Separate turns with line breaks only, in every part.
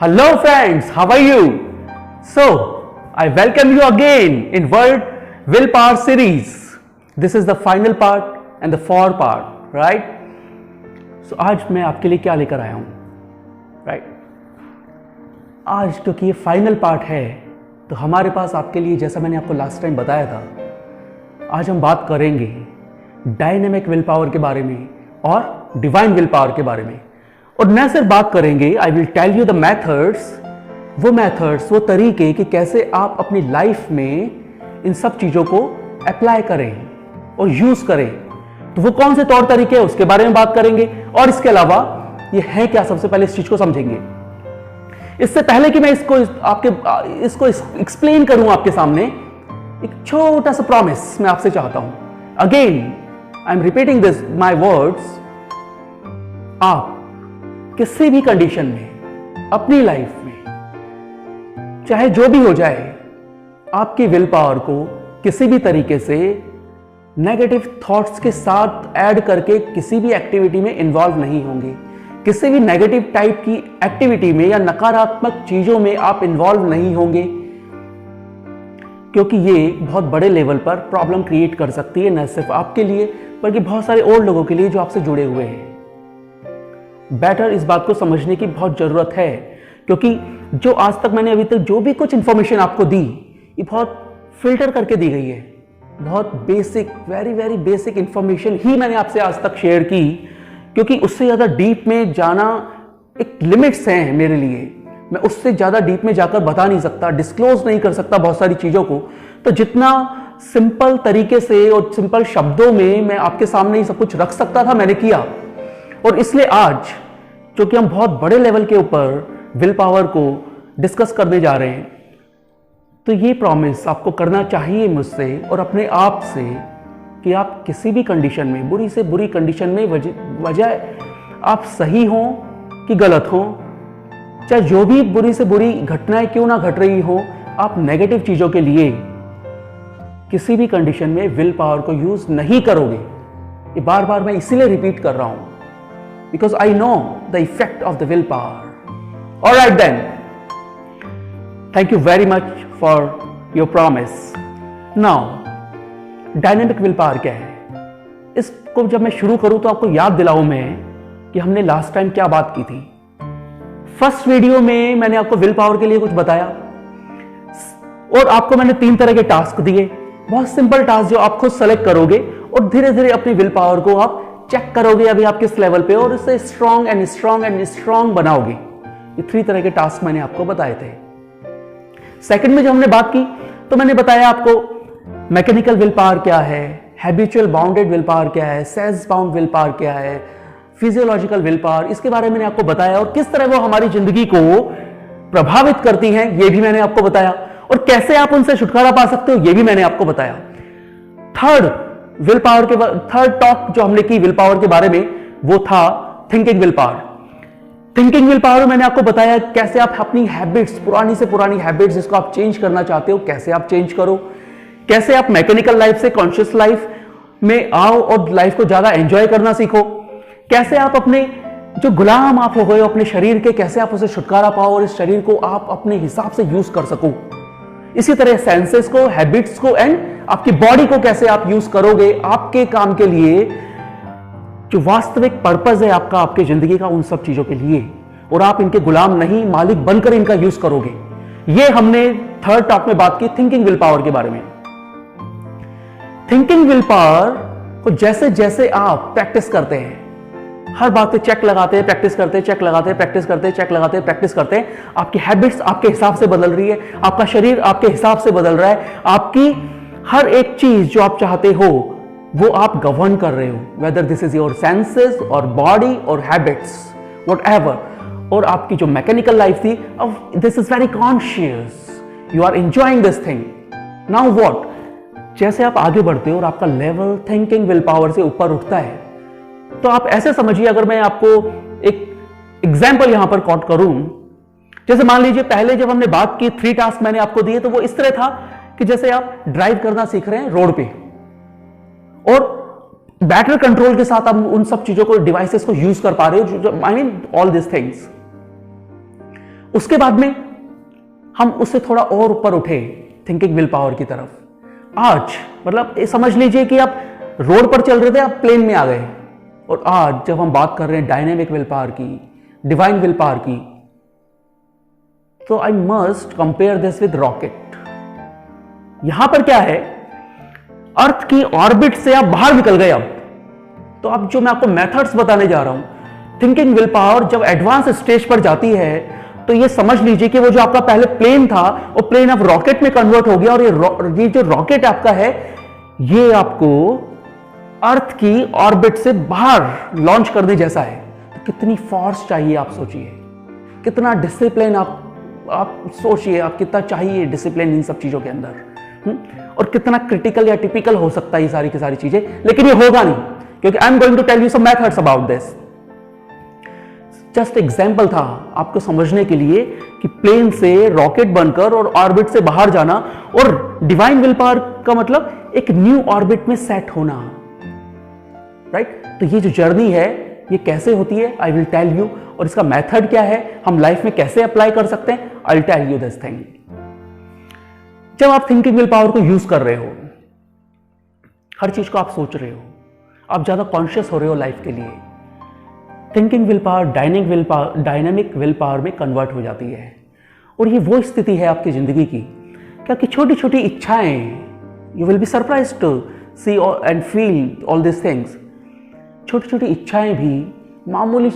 Hello friends, how are you? So, I welcome you again in World Willpower series. This is the final part and the fourth part, right? So आज मैं आपके लिए क्या लेकर आया हूं, right? आज क्योंकि ये फाइनल पार्ट है तो हमारे पास आपके लिए, जैसा मैंने आपको लास्ट टाइम बताया था, आज हम बात करेंगे डायनेमिक विल पावर के बारे में और डिवाइन विल पावर के बारे में। और न सिर्फ बात करेंगे, I will tell you the methods, वो तरीके कि कैसे आप अपनी लाइफ में इन सब चीजों को अप्लाई करें और यूज करें। तो वो कौन से तौर तरीके हैं उसके बारे में बात करेंगे। और इसके अलावा ये है क्या, सबसे पहले इस चीज को समझेंगे। इससे पहले कि मैं इसको एक्सप्लेन करूं आपके सामने, एक छोटा सा प्रॉमिस मैं आपसे चाहता हूं। Again I am repeating this my words. आप किसी भी कंडीशन में अपनी लाइफ में, चाहे जो भी हो जाए, आपकी विल पावर को किसी भी तरीके से नेगेटिव थॉट्स के साथ ऐड करके किसी भी एक्टिविटी में इन्वॉल्व नहीं होंगे। किसी भी नेगेटिव टाइप की एक्टिविटी में या नकारात्मक चीजों में आप इन्वॉल्व नहीं होंगे, क्योंकि ये बहुत बड़े लेवल पर प्रॉब्लम क्रिएट कर सकती है, न सिर्फ आपके लिए बल्कि बहुत सारे और लोगों के लिए जो आपसे जुड़े हुए हैं। बेटर इस बात को समझने की बहुत जरूरत है, क्योंकि जो आज तक मैंने अभी तक जो भी कुछ इंफॉर्मेशन आपको दी, ये बहुत फिल्टर करके दी गई है। बहुत basic, very very basic information ही मैंने आपसे आज तक शेयर की, क्योंकि उससे ज्यादा डीप में जाना एक लिमिट्स हैं मेरे लिए। मैं उससे ज्यादा डीप में जाकर बता नहीं सकता, डिस्क्लोज नहीं कर सकता बहुत सारी चीजों को। तो जितना सिंपल तरीके से और सिंपल शब्दों में मैं आपके सामने ये सब कुछ रख सकता था, मैंने किया। और इसलिए आज, क्योंकि हम बहुत बड़े लेवल के ऊपर विल पावर को डिस्कस करने जा रहे हैं, तो ये प्रॉमिस आपको करना चाहिए मुझसे और अपने आप से कि आप किसी भी कंडीशन में, बुरी से बुरी कंडीशन में, वजह आप सही हो कि गलत हो, चाहे जो भी बुरी से बुरी घटनाएं क्यों ना घट रही हो, आप नेगेटिव चीजों के लिए किसी भी कंडीशन में विल पावर को यूज नहीं करोगे। ये बार बार मैं इसीलिए रिपीट कर रहा हूं, because I know the effect of the willpower. All right then. Thank you very much for your promise. Now, dynamic willpower क्या है? इसको जब मैं शुरू करूं तो आपको याद दिलाऊं मैं कि हमने लास्ट टाइम क्या बात की थी। फर्स्ट वीडियो में मैंने आपको विल पावर के लिए कुछ बताया और आपको मैंने 3 तरह के टास्क दिए, बहुत सिंपल टास्क जो आप खुद सेलेक्ट करोगे और धीरे धीरे अपनी विल पावर को आप चेक करोगे अभी आप किस लेवल पे, और इससे strong and strong and strong बनाओगे। ये 3 तरह के टास्क मैंने आपको बताए थे। सेकंड में जब हमने बात की तो मैंने बताया आपको मैकेनिकल विल पावर क्या है, हैबिचुअल बाउंडेड विल पावर क्या है, सेंस बाउंड विल पावर क्या है, फिजियोलॉजिकल विल पावर, इसके बारे में मैंने आपको बताया। और किस तरह वो हमारी जिंदगी को प्रभावित करती हैं ये भी मैंने आपको बताया, और कैसे आप उनसे छुटकारा पा सकते हो ये भी मैंने आपको बताया। थर्ड विल पावर के थर्ड टॉक जो हमने की विल पावर के बारे में, वो था thinking will power. Thinking will power मैंने आपको बताया कैसे आप अपनी हैबिट्स, पुरानी से पुरानी हैबिट्स जिसको आप चेंज करना चाहते हो, कैसे आप चेंज करो, कैसे आप मैकेनिकल लाइफ से कॉन्शियस लाइफ में आओ और लाइफ को ज्यादा एंजॉय करना सीखो, कैसे आप अपने जो गुलाम आप हो गए अपने शरीर के, कैसे आप उसे छुटकारा पाओ और इस शरीर को आप अपने हिसाब से यूज कर सको। इसी तरह सेंसेस को, हैबिट्स को एंड आपकी बॉडी को कैसे आप यूज करोगे आपके काम के लिए, जो वास्तविक पर्पस है आपका, आपके जिंदगी का, उन सब चीजों के लिए, और आप इनके गुलाम नहीं, मालिक बनकर इनका यूज करोगे। ये हमने थर्ड टॉक में बात की थिंकिंग विल पावर के बारे में। थिंकिंग विल पावर को जैसे जैसे आप प्रैक्टिस करते हैं, हर बात पे चेक लगाते हैं, प्रैक्टिस करते हैं, चेक लगाते हैं, प्रैक्टिस करते हैं, चेक लगाते हैं, प्रैक्टिस करते हैं, आपकी हैबिट्स आपके हिसाब से बदल रही है, आपका शरीर आपके हिसाब से बदल रहा है, आपकी हर एक चीज जो आप चाहते हो वो आप गवर्न कर रहे हो, whether this is your senses और बॉडी और हैबिट्स, व्हाटएवर। और आपकी जो मैकेनिकल लाइफ थी, अब this is very conscious, you are enjoying this thing. Now what, जैसे आप आगे बढ़ते हो और आपका लेवल थिंकिंग विल पावर से ऊपर उठता है, तो आप ऐसे समझिए, अगर मैं आपको एक एग्जाम्पल यहां पर कोट करूं, जैसे मान लीजिए पहले जब हमने बात की 3 टास्क मैंने आपको दिए, तो वो इस तरह था कि जैसे आप ड्राइव करना सीख रहे हैं रोड पे और बैटरी कंट्रोल के साथ आप उन सब चीजों को, डिवाइसेस को यूज कर पा रहे हो, I mean all this things. उसके बाद में हम उससे थोड़ा और ऊपर उठे थिंकिंग विल पावर की तरफ। आज मतलब समझ लीजिए कि आप रोड पर चल रहे थे, आप प्लेन में आ गए, और आज जब हम बात कर रहे हैं डायनेमिक विल पावर की, डिवाइन विल पावर की, तो I must compare this with rocket. यहां पर क्या है, अर्थ की ऑर्बिट से आप बाहर निकल गए। अब तो अब जो मैं आपको मेथड्स बताने जा रहा हूं, थिंकिंग विल पावर जब एडवांस स्टेज पर जाती है तो ये समझ लीजिए कि वो जो आपका पहले प्लेन था, वो प्लेन अब रॉकेट में कन्वर्ट हो गया, और ये जो रॉकेट आपका है, ये आपको अर्थ की ऑर्बिट से बाहर लॉन्च करने जैसा है। तो कितनी फोर्स चाहिए आप सोचिए, कितना डिसिप्लिन आप सोचिए, आप कितना चाहिए डिसिप्लिन इन सब चीजों के अंदर, और कितना क्रिटिकल या टिपिकल हो सकता है ये सारी की सारी चीजें। लेकिन ये होगा नहीं, क्योंकि I am going to tell you some methods about this. Just example था आपको समझने के लिए कि प्लेन से रॉकेट बनकर और ऑर्बिट से बाहर जाना, और डिवाइन विल पावर का मतलब एक न्यू ऑर्बिट में सेट होना, राइट। तो ये जो जर्नी है ये कैसे होती है, आई विल टेल यू, और इसका मेथड क्या है, हम लाइफ में कैसे अप्लाई कर सकते हैं, I will tell you this thing. जब आप थिंकिंग विल पावर को यूज कर रहे हो, हर चीज को आप सोच रहे हो, आप ज्यादा कॉन्शियस हो रहे हो लाइफ के लिए, thinking will power dynamic will power में कन्वर्ट हो जाती है। और ये वो स्थिति है आपकी जिंदगी की क्या कि छोटी छोटी इच्छाएं, you will be surprise to see and feel all this things, छोटी छोटी इच्छाएं भी, मामूली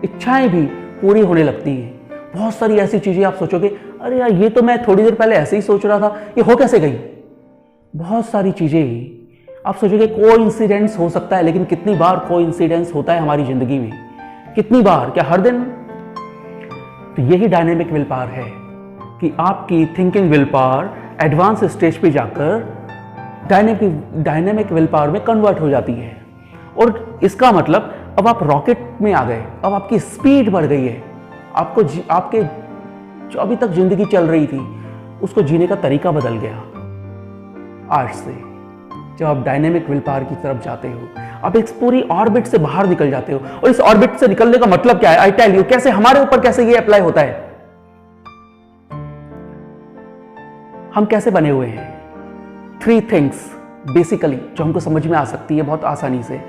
इच्छाएं भी पूरी होने लगती हैं। बहुत सारी ऐसी चीजें आप सोचोगे, अरे यार ये तो मैं थोड़ी देर पहले ऐसे ही सोच रहा था, ये हो कैसे गई। बहुत सारी चीजें आप सोचोगे कोइंसिडेंस हो सकता है, लेकिन कितनी बार कोइंसिडेंस होता है हमारी जिंदगी में, कितनी बार, क्या हर दिन। तो यही डायनेमिक विल पावर है कि आपकी thinking will power advance stage पे जाकर डायनेमिक विल पावर में कन्वर्ट हो जाती है। और इसका मतलब अब आप रॉकेट में आ गए, अब आपकी स्पीड बढ़ गई है, आपके जो अभी तक जिंदगी चल रही थी उसको जीने का तरीका बदल गया। आज से जब आप डायनेमिक विल पावर की तरफ जाते हो, आप एक पूरी ऑर्बिट से बाहर निकल जाते हो। और इस ऑर्बिट से निकलने का मतलब क्या है, आई टेल यू, कैसे हमारे ऊपर कैसे ये अप्लाई होता है। हम कैसे बने हुए हैं, 3 थिंग्स बेसिकली जो हमको समझ में आ सकती है बहुत आसानी से,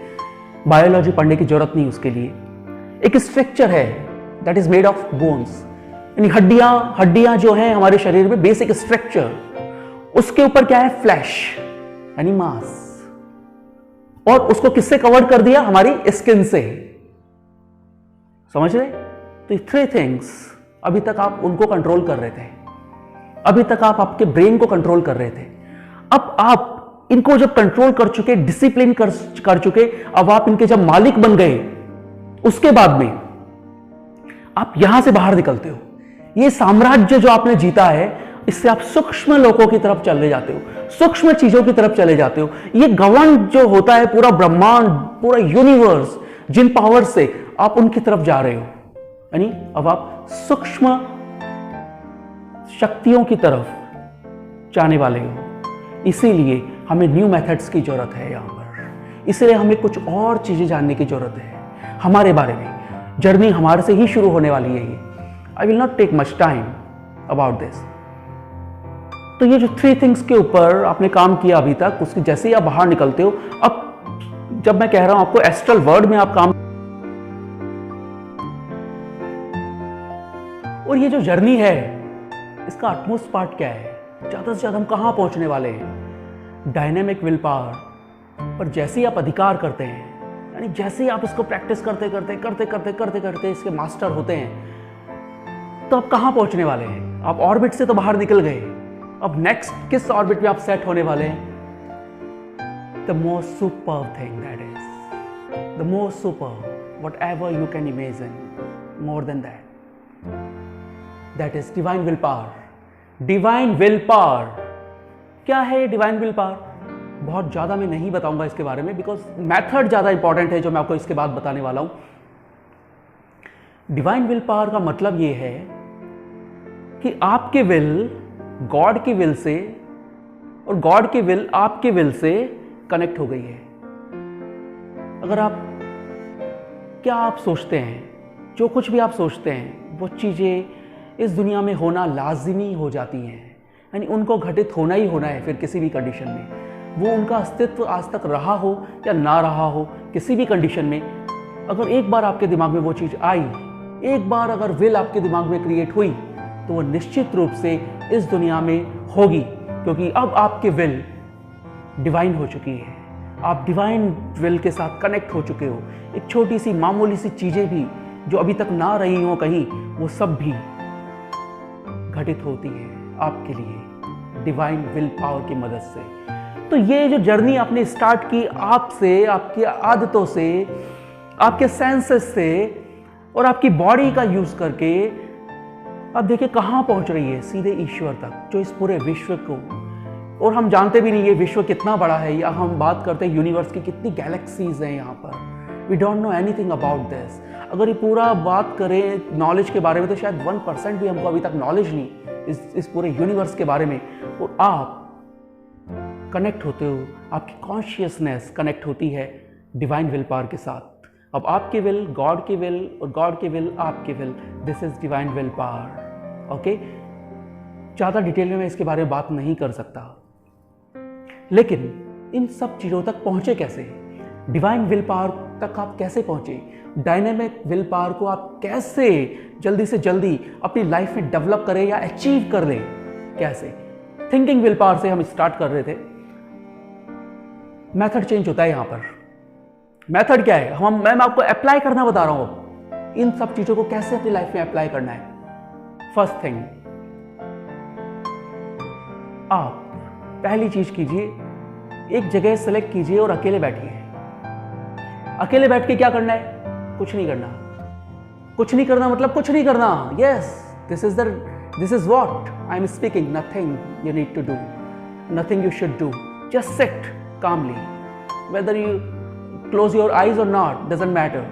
बायोलॉजी पढ़ने की जरूरत नहीं उसके लिए। एक स्ट्रक्चर है that is made of bones, यानी हड्डियां जो हैं हमारे शरीर में, बेसिक स्ट्रक्चर। उसके ऊपर क्या है, फ्लैश यानी मांस, और उसको किससे कवर कर दिया, हमारी स्किन से। समझ रहे। तो 3 थिंग्स अभी तक आप उनको कंट्रोल कर रहे थे, अभी तक आप आपके ब्रेन को कंट्रोल कर रहे थे। अब आप इनको जब कंट्रोल कर चुके, डिसिप्लिन कर चुके, अब आप इनके जब मालिक बन गए, उसके बाद में आप यहां से बाहर निकलते हो। ये साम्राज्य जो आपने जीता है, इससे आप सूक्ष्म लोगों की तरफ चले जाते हो, सूक्ष्म चीजों की तरफ चले जाते हो। ये गवर्न जो होता है पूरा ब्रह्मांड, पूरा यूनिवर्स, जिन पावर से आप उनकी तरफ जा रहे हो, यानी अब आप सूक्ष्म शक्तियों की तरफ जाने वाले हो। इसीलिए हमें न्यू मेथड्स की जरूरत है यहां पर, इसलिए हमें कुछ और चीजें जानने की जरूरत है हमारे बारे में। जर्नी हमारे से ही शुरू होने वाली है ये। I will not take much time about this. तो ये जो 3 थिंग्स के ऊपर आपने काम किया अभी तक, उसकी जैसे ही आप बाहर निकलते हो, अब जब मैं कह रहा हूं आपको एस्ट्रल वर्ल्ड में आप काम, और ये जो जर्नी है इसका अटमोस्ट पार्ट क्या है, ज्यादा से ज्यादा हम कहां पहुंचने वाले हैं, डायनेमिक विल पावर पर जैसे ही आप अधिकार करते हैं, यानी जैसे ही आप इसको प्रैक्टिस करते इसके मास्टर होते हैं, तो आप कहां पहुंचने वाले हैं। आप ऑर्बिट से तो बाहर निकल गए, अब नेक्स्ट किस ऑर्बिट में आप सेट होने वाले हैं, the most super thing, that is the most super, what ever you can imagine, more than that is divine will power. Divine will power क्या है, डिवाइन विल पावर बहुत ज्यादा मैं नहीं बताऊंगा इसके बारे में, बिकॉज मेथड ज्यादा इंपॉर्टेंट है जो मैं आपको इसके बाद बताने वाला हूं। डिवाइन विल पावर का मतलब यह है कि आपके विल गॉड की विल से, और गॉड की विल आपके विल से कनेक्ट हो गई है। अगर आप क्या आप सोचते हैं, जो कुछ भी आप सोचते हैं, वो चीजें इस दुनिया में होना लाजिमी हो जाती हैं, यानी उनको घटित होना ही होना है फिर किसी भी कंडीशन में। वो उनका अस्तित्व आज तक रहा हो या ना रहा हो, किसी भी कंडीशन में अगर एक बार आपके दिमाग में वो चीज़ आई, एक बार अगर विल आपके दिमाग में क्रिएट हुई, तो वो निश्चित रूप से इस दुनिया में होगी, क्योंकि अब आपकी विल डिवाइन हो चुकी है। आप डिवाइन विल के साथ कनेक्ट हो चुके हो। एक छोटी सी मामूली सी चीज़ें भी जो अभी तक ना रही हो कहीं, वो सब भी घटित होती है आपके लिए डिवाइन विल पावर की मदद से। तो ये जो जर्नी आपने स्टार्ट की आपसे, आपकी आदतों से, आपके सेंसेस से और आपकी बॉडी का यूज करके, अब देखिए कहाँ पहुंच रही है, सीधे ईश्वर तक, जो इस पूरे विश्व को, और हम जानते भी नहीं ये विश्व कितना बड़ा है, या हम बात करते हैं यूनिवर्स की कितनी गैलेक्सीज हैं यहाँ पर, we don't know anything about this. अगर ये पूरा बात करें नॉलेज के बारे में, तो शायद 1% भी हमको अभी तक नॉलेज नहीं इस पूरे यूनिवर्स के बारे में। और आप कनेक्ट होते हो, आपकी कॉन्शियसनेस कनेक्ट होती है डिवाइन विल पावर के साथ। अब आपकी विल गॉड की विल और गॉड की विल आपकी will, this is divine will power. Okay, ज़्यादा डिटेल में मैं इसके बारे में बात नहीं कर सकता, लेकिन इन सब चीज़ों तक पहुंचे कैसे, डिवाइन विल पावर तक आप कैसे पहुंचे, डायनेमिक विल पावर को आप कैसे जल्दी से जल्दी अपनी लाइफ में डेवलप करें या अचीव कर लें, कैसे। थिंकिंग विल पावर से हम स्टार्ट कर रहे थे। मेथड चेंज होता है यहां पर। मेथड क्या है, मैं आपको अप्लाई करना बता रहा हूं, इन सब चीजों को कैसे अपनी लाइफ में अप्लाई करना है। फर्स्ट थिंग, आप पहली चीज कीजिए, एक जगह सेलेक्ट कीजिए और अकेले बैठिए। अकेले बैठ के क्या करना है, कुछ नहीं करना। कुछ नहीं करना मतलब कुछ नहीं करना। Yes, this is what I am speaking. Nothing you need to do, nothing you should do, just sit calmly, whether you close your eyes or not doesn't matter,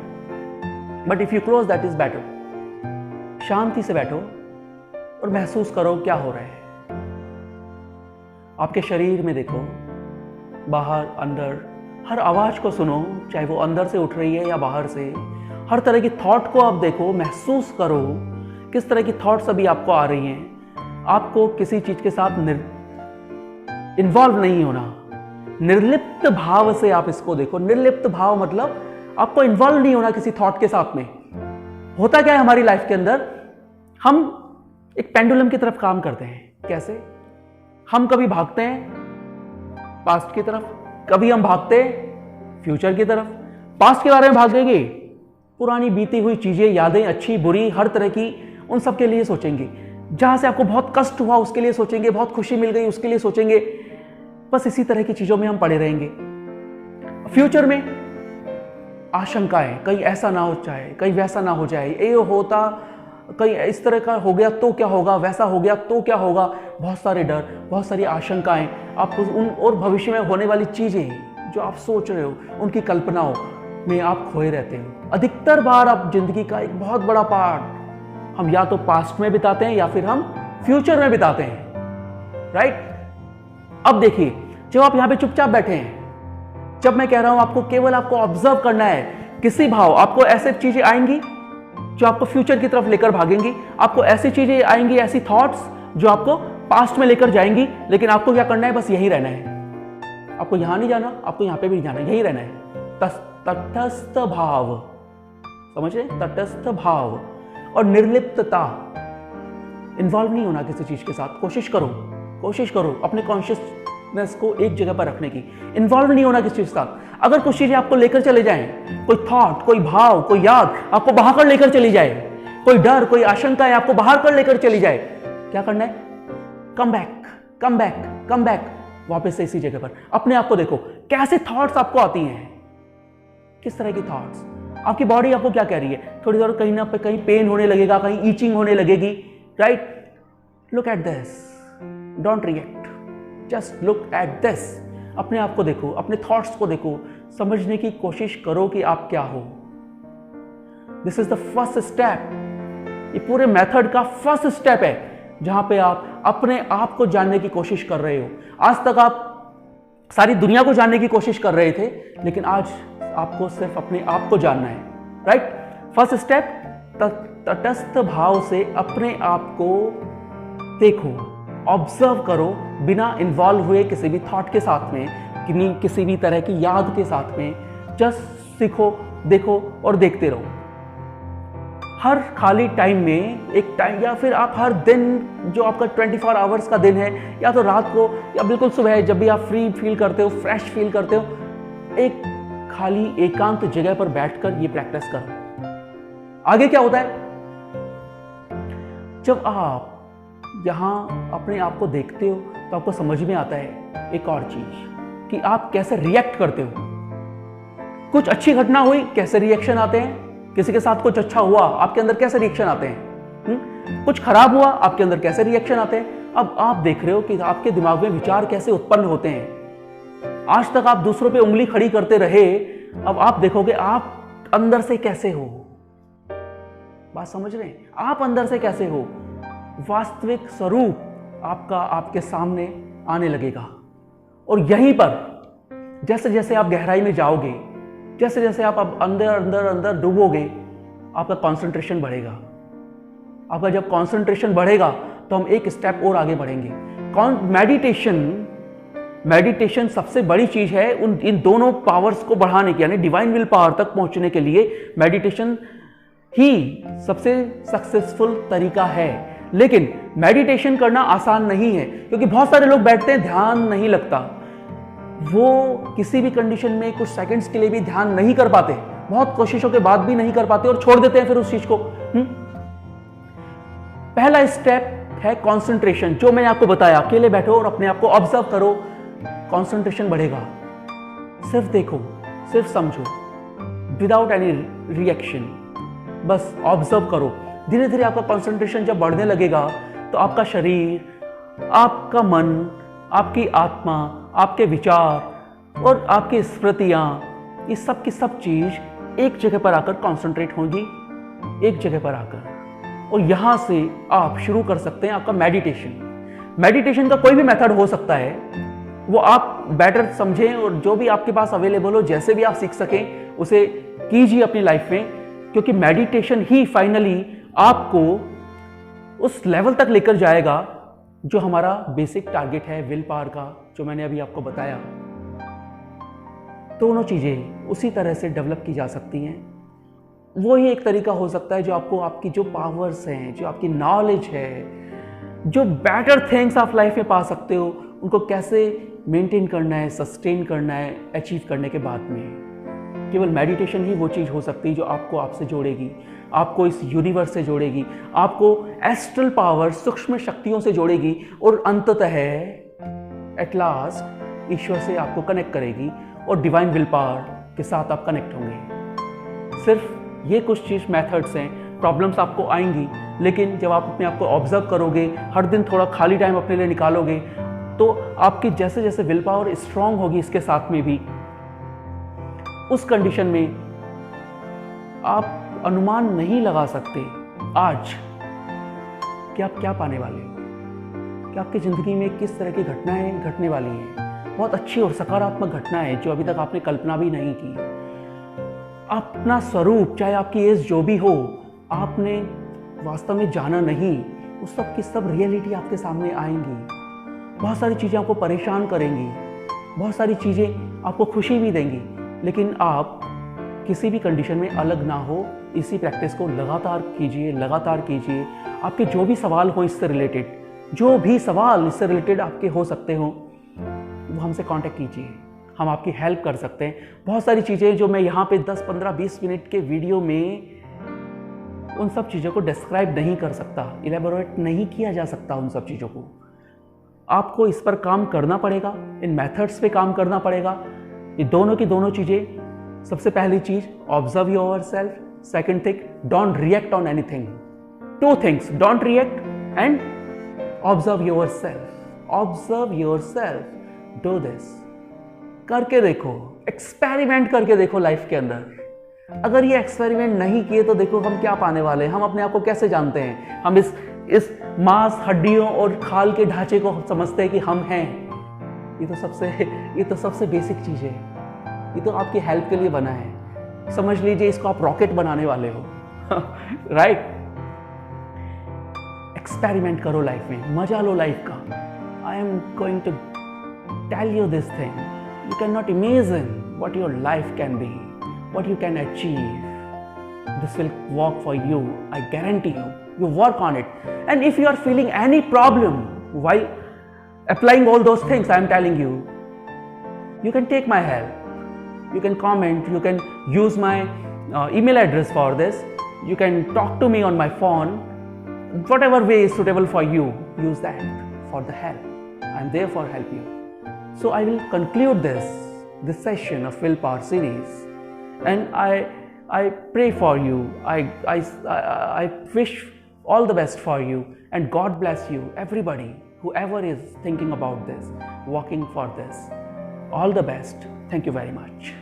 but if you close that is better। शांति से बैठो और महसूस करो क्या हो रहा है। आपके शरीर में देखो, बाहर अंदर, हर आवाज को सुनो, चाहे वो अंदर से उठ रही है या बाहर से। हर तरह की थॉट को आप देखो, महसूस करो किस तरह की थॉट्स अभी आपको आ रही हैं। आपको किसी चीज के साथ इन्वॉल्व नहीं होना, निर्लिप्त भाव से आप इसको देखो। निर्लिप्त भाव मतलब आपको इन्वॉल्व नहीं होना किसी थॉट के साथ में। होता क्या है हमारी लाइफ के अंदर, हम एक पेंडुलम की तरफ काम करते हैं। कैसे, हम कभी भागते हैं पास्ट की तरफ, कभी हम भागते हैं फ्यूचर की तरफ। पास्ट के बारे में भागेंगे, पुरानी बीती हुई चीजें, यादें, अच्छी बुरी, हर तरह की, उन सब के लिए सोचेंगे। जहां से आपको बहुत कष्ट हुआ उसके लिए सोचेंगे, बहुत खुशी मिल गई उसके लिए सोचेंगे। बस इसी तरह की चीजों में हम पड़े रहेंगे। फ्यूचर में आशंकाएं, कहीं ऐसा ना हो जाए, कहीं वैसा ना हो जाए, ये होता, कहीं इस तरह का हो गया तो क्या होगा, वैसा हो गया तो क्या होगा। बहुत सारे डर, बहुत सारी आशंकाएं, आप उन और भविष्य में होने वाली चीजें जो आप सोच रहे हो, उनकी कल्पनाओं में आप खोए रहते हो। अधिकतर बार आप जिंदगी का एक बहुत बड़ा पार्ट हम या तो पास्ट में बिताते हैं या फिर हम फ्यूचर में बिताते हैं। राइट। अब देखिए, जब आप यहां पे चुपचाप बैठे हैं, जब मैं कह रहा हूं आपको केवल आपको ऑब्जर्व करना है, किसी भाव, आपको ऐसे चीजें आएंगी जो आपको फ्यूचर की तरफ लेकर भागेंगी, आपको ऐसी चीजें आएंगी, ऐसी थॉट्स जो आपको पास्ट में लेकर जाएंगी, लेकिन आपको क्या करना है, बस यही रहना है। आपको यहां नहीं जाना, आपको यहां पे भी नहीं जाना, यही रहना है। तटस्थ भाव, समझ रहे, तटस्थ भाव और निर्लिप्तता। इन्वॉल्व नहीं होना किसी चीज के साथ। कोशिश करो अपने कॉन्शियसनेस को एक जगह पर रखने की। इन्वॉल्व नहीं होना किसी चीज के साथ। अगर कुछ चीजें आपको लेकर चले जाएं, कोई थॉट, कोई भाव, कोई याद आपको बाहर कर लेकर चली जाए, कोई डर, कोई आशंका है आपको बाहर कर लेकर चली जाए, क्या करना है, कम बैक, वापस से इसी जगह पर अपने आप को देखो। कैसे थॉट्स आपको आती हैं, किस तरह की थॉट्स, आपकी बॉडी आपको क्या कह रही है। थोड़ी देर कहीं ना कहीं पेन होने लगेगा, कहीं ईचिंग होने लगेगी। Right, look at this, don't react, just look at this. अपने आप को देखो, अपने थॉट्स को देखो, समझने की कोशिश करो कि आप क्या हो। This is the first step. ये पूरे मेथड का फर्स्ट स्टेप है, जहां पे आप अपने आप को जानने की कोशिश कर रहे हो। आज तक आप सारी दुनिया को जानने की कोशिश कर रहे थे, लेकिन आज आपको सिर्फ अपने आप को जानना है। राइट, फर्स्ट स्टेप तटस्थ भाव से अपने आप को देखो, ऑब्जर्व करो, बिना इन्वॉल्व हुए किसी भी थॉट के साथ में, किसी भी तरह की याद के साथ में। जस्ट सीखो, देखो और देखते रहो। हर खाली टाइम में एक टाइम, या फिर आप हर दिन जो आपका 24 आवर्स का दिन है, या तो रात को या बिल्कुल सुबह, जब भी आप फ्री फील करते हो, फ्रेश फील करते हो, एक खाली एकांत जगह पर बैठकर ये प्रैक्टिस करो। आगे क्या होता है, जब आप यहां अपने आप को देखते हो तो आपको समझ में आता है एक और चीज कि आप कैसे रिएक्ट करते हो। कुछ अच्छी घटना हुई, कैसे रिएक्शन आते हैं। किसी के साथ कुछ अच्छा हुआ, आपके अंदर कैसे रिएक्शन आते हैं। कुछ खराब हुआ, आपके अंदर कैसे रिएक्शन आते हैं। अब आप देख रहे हो कि आपके दिमाग में विचार कैसे उत्पन्न होते हैं। आज तक आप दूसरों पे उंगली खड़ी करते रहे, अब आप देखोगे आप अंदर से कैसे हो। बात समझ रहे हैं, आप अंदर से कैसे हो। वास्तविक स्वरूप आपका आपके सामने आने लगेगा। और यहीं पर जैसे जैसे आप गहराई में जाओगे, जैसे जैसे आप अब अंदर अंदर अंदर डूबोगे, आपका कंसंट्रेशन बढ़ेगा। आपका जब कंसंट्रेशन बढ़ेगा तो हम एक स्टेप और आगे बढ़ेंगे। मेडिटेशन सबसे बड़ी चीज है इन दोनों पावर्स को बढ़ाने की, यानी डिवाइन विल पावर तक पहुंचने के लिए मेडिटेशन ही सबसे सक्सेसफुल तरीका है। लेकिन मेडिटेशन करना आसान नहीं है, क्योंकि बहुत सारे लोग बैठते हैं, ध्यान नहीं लगता। वो किसी भी कंडीशन में कुछ सेकंड्स के लिए भी ध्यान नहीं कर पाते, बहुत कोशिशों के बाद भी नहीं कर पाते और छोड़ देते हैं फिर उस चीज को। पहला स्टेप है कंसंट्रेशन, जो मैंने आपको बताया। अकेले बैठो और अपने आप को ऑब्जर्व करो, कंसंट्रेशन बढ़ेगा। सिर्फ देखो, सिर्फ समझो, विदाउट एनी रिएक्शन, बस ऑब्जर्व करो। धीरे धीरे आपका कंसंट्रेशन जब बढ़ने लगेगा तो आपका शरीर, आपका मन, आपकी आत्मा, आपके विचार और आपकी स्मृतियां, ये सब की सब चीज एक जगह पर आकर कंसंट्रेट होंगी, एक जगह पर आकर। और यहां से आप शुरू कर सकते हैं आपका मेडिटेशन का कोई भी मेथड हो सकता है, वो आप बेटर समझें और जो भी आपके पास अवेलेबल हो, जैसे भी आप सीख सकें उसे कीजिए अपनी लाइफ में। क्योंकि मेडिटेशन ही फाइनली आपको उस लेवल तक लेकर जाएगा जो हमारा बेसिक टारगेट है विल पावर का, जो मैंने अभी आपको बताया। दोनों चीजें उसी तरह से डेवलप की जा सकती हैं। वो ही एक तरीका हो सकता है जो आपको आपकी जो पावर्स हैं, जो आपकी नॉलेज है, जो बेटर थिंग्स आप लाइफ में पा सकते हो, उनको कैसे मेंटेन करना है, सस्टेन करना है अचीव करने के बाद में। केवल मेडिटेशन ही वो चीज़ हो सकती है जो आपको आपसे जोड़ेगी, आपको इस यूनिवर्स से जोड़ेगी, आपको एस्ट्रल पावर, सूक्ष्म शक्तियों से जोड़ेगी और अंततः एट लास्ट ईश्वर से आपको कनेक्ट करेगी और डिवाइन विल पावर के साथ आप कनेक्ट होंगे। सिर्फ ये कुछ चीज़ मेथड्स हैं। प्रॉब्लम्स आपको आएंगी, लेकिन जब आप अपने आप को ऑब्जर्व करोगे, हर दिन थोड़ा खाली टाइम अपने लिए निकालोगे, तो आपकी जैसे जैसे विल पावर स्ट्रांग होगी, इसके साथ में भी उस कंडीशन में आप अनुमान नहीं लगा सकते आज कि आप क्या पाने वाले हो, कि आपकी ज़िंदगी में किस तरह की घटनाएं घटने वाली हैं। बहुत अच्छी और सकारात्मक घटनाएं जो अभी तक आपने कल्पना भी नहीं की। अपना स्वरूप, चाहे आपकी एज जो भी हो, आपने वास्तव में जाना नहीं, उस सब की सब रियलिटी आपके सामने आएंगी। बहुत सारी चीज़ें आपको परेशान करेंगी, बहुत सारी चीज़ें आपको खुशी भी देंगी, लेकिन आप किसी भी कंडीशन में अलग ना हो। इसी प्रैक्टिस को लगातार कीजिए, लगातार कीजिए। आपके जो भी सवाल हो इससे रिलेटेड, जो भी सवाल इससे रिलेटेड आपके हो सकते हो, वो हमसे कांटेक्ट कीजिए, हम आपकी हेल्प कर सकते हैं। बहुत सारी चीज़ें जो मैं यहाँ पे 10, 15, 20 मिनट के वीडियो में उन सब चीज़ों को डिस्क्राइब नहीं कर सकता, इलेबोरेट नहीं किया जा सकता उन सब चीज़ों को। आपको इस पर काम करना पड़ेगा, इन मेथड्स पे काम करना पड़ेगा। ये दोनों की दोनों चीज़ें, सबसे पहली चीज़ observe yourself, second thing don't react on anything. Two things, don't react and observe yourself. Observe yourself, do this. करके देखो, एक्सपेरिमेंट करके देखो लाइफ के अंदर। अगर ये एक्सपेरिमेंट नहीं किए तो देखो हम क्या पाने वाले हैं। हम अपने आप को कैसे जानते हैं? हम इस मांस, हड्डियों और खाल के ढांचे को समझते हैं कि हम हैं। ये तो सबसे बेसिक चीज़ है। ये तो आपकी हेल्प के लिए बना है। समझ लीजिए इसको आप रॉकेट बनाने वाले हो राइट। एक्सपेरिमेंट करो लाइफ में, मजा लो लाइफ का। I am going to tell you this thing, you can not imagine what your life can be, what you can achieve. This will work for you, I guarantee you. You work on it. And if you are feeling any problem while applying all those things I am telling you, you can take my help. You can comment, you can use my email address for this. You can talk to me on my phone. Whatever way is suitable for you, use that for the help. I am there for help you. So I will conclude this session of Willpower series, and I pray for you. I wish all the best for you, and God bless you, everybody, whoever is thinking about this, working for this. All the best. Thank you very much.